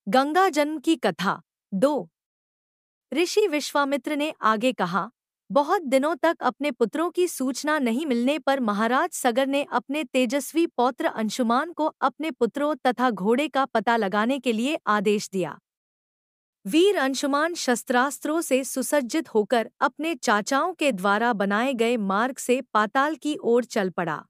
गंगा जन्म की कथा 2। ऋषि विश्वामित्र ने आगे कहा, बहुत दिनों तक अपने पुत्रों की सूचना नहीं मिलने पर महाराज सगर ने अपने तेजस्वी पौत्र अंशुमान को अपने पुत्रों तथा घोड़े का पता लगाने के लिए आदेश दिया। वीर अंशुमान शस्त्रास्त्रों से सुसज्जित होकर अपने चाचाओं के द्वारा बनाए गए मार्ग से पाताल की ओर चल पड़ा।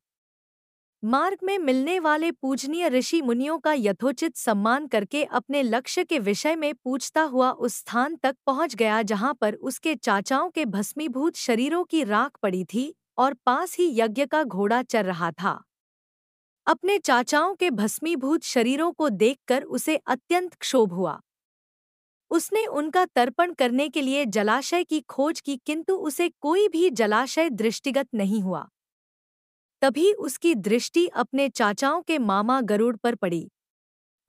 मार्ग में मिलने वाले पूजनीय ऋषि मुनियों का यथोचित सम्मान करके अपने लक्ष्य के विषय में पूछता हुआ उस स्थान तक पहुंच गया जहां पर उसके चाचाओं के भस्मीभूत शरीरों की राख पड़ी थी और पास ही यज्ञ का घोड़ा चर रहा था। अपने चाचाओं के भस्मीभूत शरीरों को देखकर उसे अत्यंत क्षोभ हुआ। उसने उनका तर्पण करने के लिए जलाशय की खोज की, किंतु उसे कोई भी जलाशय दृष्टिगत नहीं हुआ। तभी उसकी दृष्टि अपने चाचाओं के मामा गरुड़ पर पड़ी।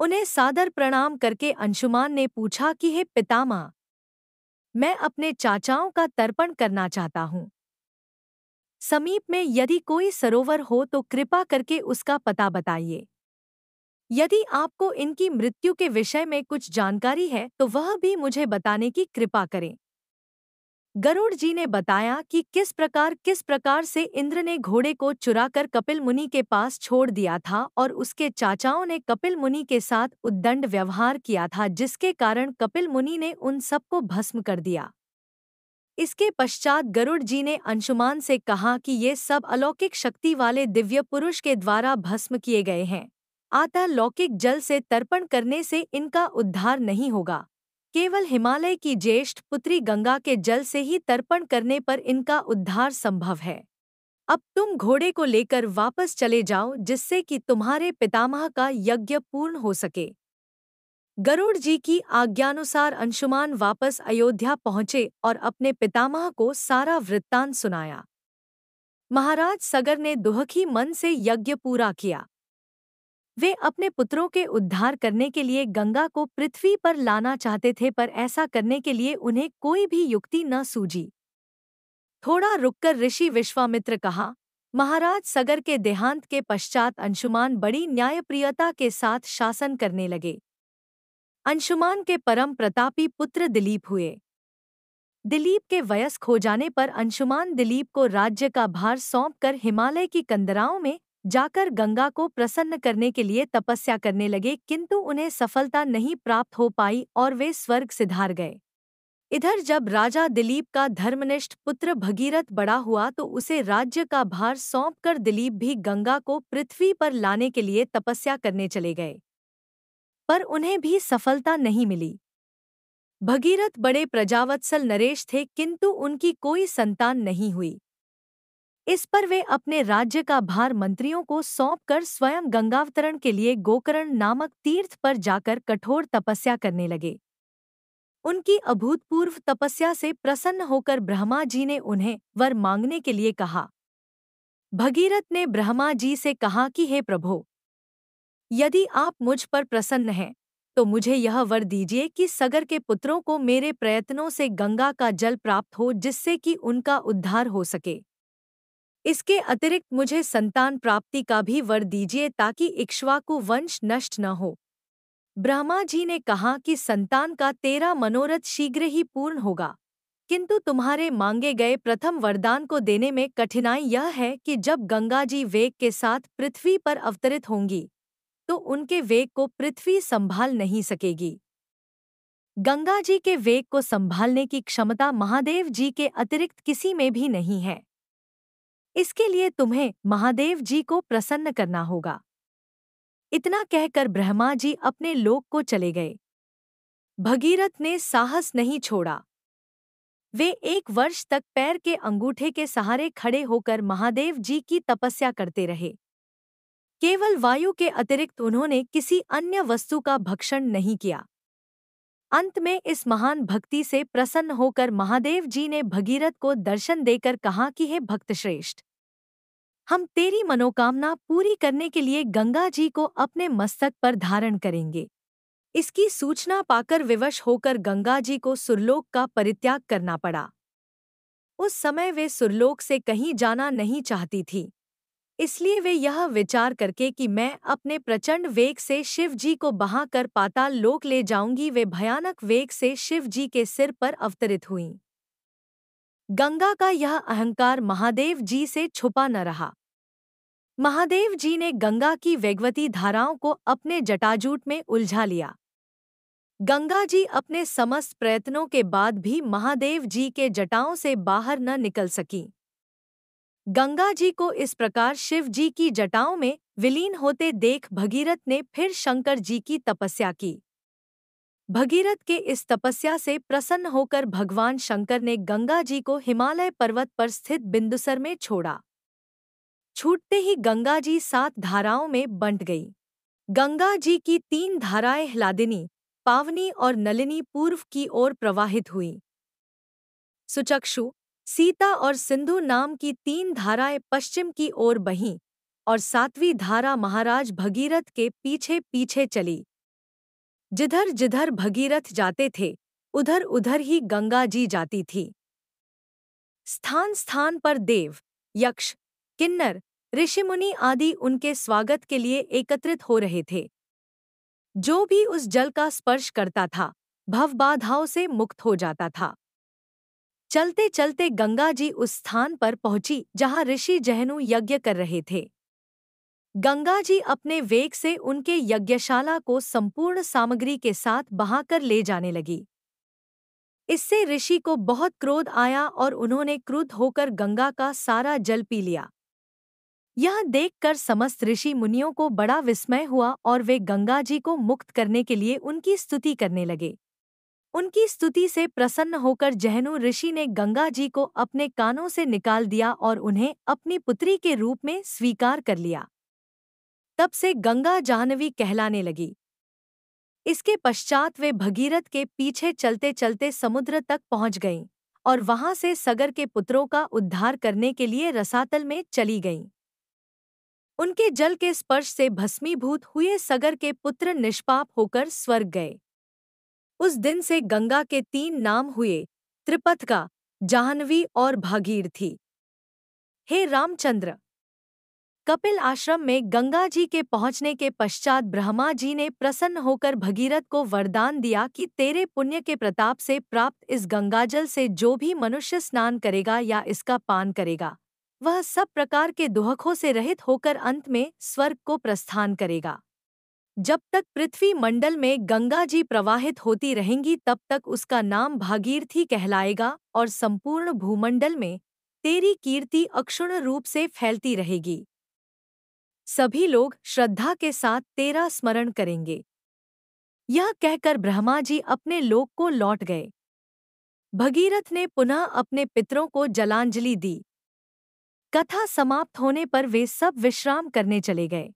उन्हें सादर प्रणाम करके अंशुमान ने पूछा कि हे पितामह, मैं अपने चाचाओं का तर्पण करना चाहता हूँ। समीप में यदि कोई सरोवर हो तो कृपा करके उसका पता बताइए। यदि आपको इनकी मृत्यु के विषय में कुछ जानकारी है तो वह भी मुझे बताने की कृपा करें। गरुड़ जी ने बताया कि किस प्रकार से इंद्र ने घोड़े को चुराकर कपिल मुनि के पास छोड़ दिया था और उसके चाचाओं ने कपिल मुनि के साथ उद्दंड व्यवहार किया था, जिसके कारण कपिल मुनि ने उन सबको भस्म कर दिया। इसके पश्चात गरुड़ जी ने अंशुमान से कहा कि ये सब अलौकिक शक्ति वाले दिव्य पुरुष के द्वारा भस्म किए गए हैं, अतः लौकिक जल से तर्पण करने से इनका उद्धार नहीं होगा। केवल हिमालय की ज्येष्ठ पुत्री गंगा के जल से ही तर्पण करने पर इनका उद्धार संभव है। अब तुम घोड़े को लेकर वापस चले जाओ, जिससे कि तुम्हारे पितामह का यज्ञ पूर्ण हो सके। गरुड़ जी की आज्ञानुसार अंशुमान वापस अयोध्या पहुंचे और अपने पितामह को सारा वृत्तांत सुनाया। महाराज सगर ने दुखी मन से यज्ञ पूरा किया। वे अपने पुत्रों के उद्धार करने के लिए गंगा को पृथ्वी पर लाना चाहते थे, पर ऐसा करने के लिए उन्हें कोई भी युक्ति न सूझी। थोड़ा रुककर ऋषि विश्वामित्र कहा, महाराज सगर के देहांत के पश्चात अंशुमान बड़ी न्यायप्रियता के साथ शासन करने लगे। अंशुमान के परम प्रतापी पुत्र दिलीप हुए। दिलीप के वयस्क हो जाने पर अंशुमान दिलीप को राज्य का भार सौंपकर हिमालय की कंदराओं में जाकर गंगा को प्रसन्न करने के लिए तपस्या करने लगे, किंतु उन्हें सफलता नहीं प्राप्त हो पाई और वे स्वर्ग सिधार गए। इधर जब राजा दिलीप का धर्मनिष्ठ पुत्र भगीरथ बड़ा हुआ तो उसे राज्य का भार सौंपकर दिलीप भी गंगा को पृथ्वी पर लाने के लिए तपस्या करने चले गए, पर उन्हें भी सफलता नहीं मिली। भगीरथ बड़े प्रजावत्सल नरेश थे, किंतु उनकी कोई संतान नहीं हुई। इस पर वे अपने राज्य का भार मंत्रियों को सौंपकर स्वयं गंगावतरण के लिए गोकर्ण नामक तीर्थ पर जाकर कठोर तपस्या करने लगे। उनकी अभूतपूर्व तपस्या से प्रसन्न होकर ब्रह्मा जी ने उन्हें वर मांगने के लिए कहा। भगीरथ ने ब्रह्मा जी से कहा कि हे प्रभो, यदि आप मुझ पर प्रसन्न हैं तो मुझे यह वर दीजिए कि सगर के पुत्रों को मेरे प्रयत्नों से गंगा का जल प्राप्त हो, जिससे कि उनका उद्धार हो सके। इसके अतिरिक्त मुझे संतान प्राप्ति का भी वर दीजिए ताकि इक्ष्वाकु वंश नष्ट न हो। ब्रह्मा जी ने कहा कि संतान का तेरा मनोरथ शीघ्र ही पूर्ण होगा, किंतु तुम्हारे मांगे गए प्रथम वरदान को देने में कठिनाई यह है कि जब गंगा जी वेग के साथ पृथ्वी पर अवतरित होंगी तो उनके वेग को पृथ्वी संभाल नहीं सकेगी। गंगा जी के वेग को संभालने की क्षमता महादेव जी के अतिरिक्त किसी में भी नहीं है। इसके लिए तुम्हें महादेव जी को प्रसन्न करना होगा। इतना कहकर ब्रह्मा जी अपने लोक को चले गए। भगीरथ ने साहस नहीं छोड़ा। वे 1 वर्ष तक पैर के अंगूठे के सहारे खड़े होकर महादेव जी की तपस्या करते रहे। केवल वायु के अतिरिक्त उन्होंने किसी अन्य वस्तु का भक्षण नहीं किया। अंत में इस महान भक्ति से प्रसन्न होकर महादेव जी ने भगीरथ को दर्शन देकर कहा कि हे भक्तश्रेष्ठ, हम तेरी मनोकामना पूरी करने के लिए गंगा जी को अपने मस्तक पर धारण करेंगे। इसकी सूचना पाकर विवश होकर गंगा जी को सुरलोक का परित्याग करना पड़ा। उस समय वे सुरलोक से कहीं जाना नहीं चाहती थी। इसलिए वे यह विचार करके कि मैं अपने प्रचंड वेग से शिव जी को बहाकर पाताल लोक ले जाऊंगी, वे भयानक वेग से शिव जी के सिर पर अवतरित हुईं। गंगा का यह अहंकार महादेव जी से छुपा न रहा। महादेव जी ने गंगा की वेगवती धाराओं को अपने जटाजूट में उलझा लिया। गंगा जी अपने समस्त प्रयत्नों के बाद भी महादेव जी के जटाओं से बाहर न निकल सकीं। गंगा जी को इस प्रकार शिव जी की जटाओं में विलीन होते देख भगीरथ ने फिर शंकर जी की तपस्या की। भगीरथ के इस तपस्या से प्रसन्न होकर भगवान शंकर ने गंगा जी को हिमालय पर्वत पर स्थित बिंदुसर में छोड़ा। छूटते ही गंगा जी 7 धाराओं में बंट गई। गंगा जी की 3 धाराएं ह्लादिनी, पावनी और नलिनी पूर्व की ओर प्रवाहित हुईं। सुचक्षु, सीता और सिंधु नाम की 3 धाराएं पश्चिम की ओर बहीं और 7वीं धारा महाराज भगीरथ के पीछे पीछे चली। जिधर जिधर भगीरथ जाते थे उधर उधर ही गंगा जी जाती थी। स्थान स्थान पर देव, यक्ष, किन्नर, ऋषिमुनि आदि उनके स्वागत के लिए एकत्रित हो रहे थे। जो भी उस जल का स्पर्श करता था भवबाधाओं से मुक्त हो जाता था। चलते चलते गंगा जी उस स्थान पर पहुंची जहां ऋषि जहनु यज्ञ कर रहे थे। गंगा जी अपने वेग से उनके यज्ञशाला को संपूर्ण सामग्री के साथ बहाकर ले जाने लगी। इससे ऋषि को बहुत क्रोध आया और उन्होंने क्रुद्ध होकर गंगा का सारा जल पी लिया। यह देखकर समस्त ऋषि मुनियों को बड़ा विस्मय हुआ और वे गंगा जी को मुक्त करने के लिए उनकी स्तुति करने लगे। उनकी स्तुति से प्रसन्न होकर जहनु ऋषि ने गंगा जी को अपने कानों से निकाल दिया और उन्हें अपनी पुत्री के रूप में स्वीकार कर लिया। तब से गंगा जाह्नवी कहलाने लगी। इसके पश्चात वे भगीरथ के पीछे चलते चलते समुद्र तक पहुंच गईं और वहां से सगर के पुत्रों का उद्धार करने के लिए रसातल में चली गईं। उनके जल के स्पर्श से भस्मीभूत हुए सगर के पुत्र निष्पाप होकर स्वर्ग गए। उस दिन से गंगा के 3 नाम हुए, त्रिपथगा, जाह्नवी और भागीरथी। हे रामचंद्र, कपिल आश्रम में गंगा जी के पहुंचने के पश्चात ब्रह्मा जी ने प्रसन्न होकर भगीरथ को वरदान दिया कि तेरे पुण्य के प्रताप से प्राप्त इस गंगाजल से जो भी मनुष्य स्नान करेगा या इसका पान करेगा वह सब प्रकार के दुहखों से रहित होकर अंत में स्वर्ग को प्रस्थान करेगा। जब तक पृथ्वी मंडल में गंगा जी प्रवाहित होती रहेंगी तब तक उसका नाम भागीरथी कहलाएगा और संपूर्ण भूमंडल में तेरी कीर्ति अक्षुण्ण रूप से फैलती रहेगी। सभी लोग श्रद्धा के साथ तेरा स्मरण करेंगे। यह कहकर ब्रह्मा जी अपने लोक को लौट गए। भगीरथ ने पुनः अपने पितरों को जलांजलि दी। कथा समाप्त होने पर वे सब विश्राम करने चले गए।